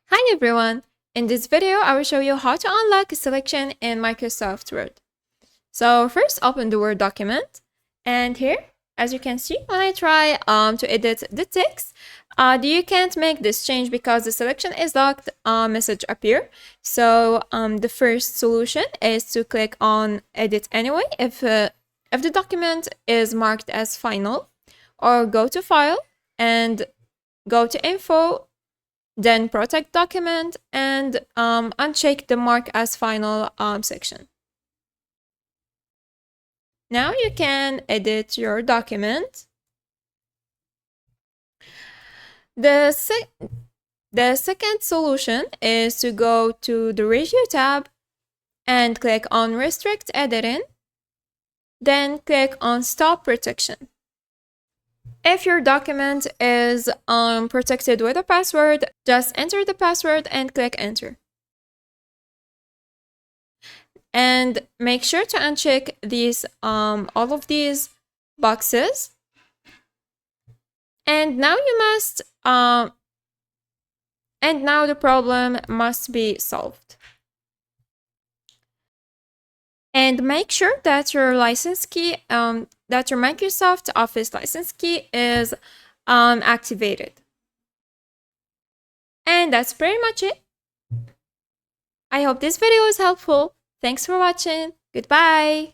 Hi everyone! In this video, I will show you how to unlock a selection in Microsoft Word. So first, open the Word document, and here, as you can see, when I try to edit the text, you can't make this change because the selection is locked. Message appear. So the first solution is to click on Edit Anyway if the document is marked as final, or go to File and go to Info. Then protect document and uncheck the mark as final section. Now you can edit your document. The second solution is to go to the Review tab and click on Restrict Editing. Then click on Stop Protection. If your document is protected with a password, just enter the password and click Enter. And make sure to uncheck these all of these boxes. And now the problem must be solved. And make sure that your license key, that your Microsoft Office license key is activated. And that's pretty much it. I hope this video was helpful. Thanks for watching. Goodbye.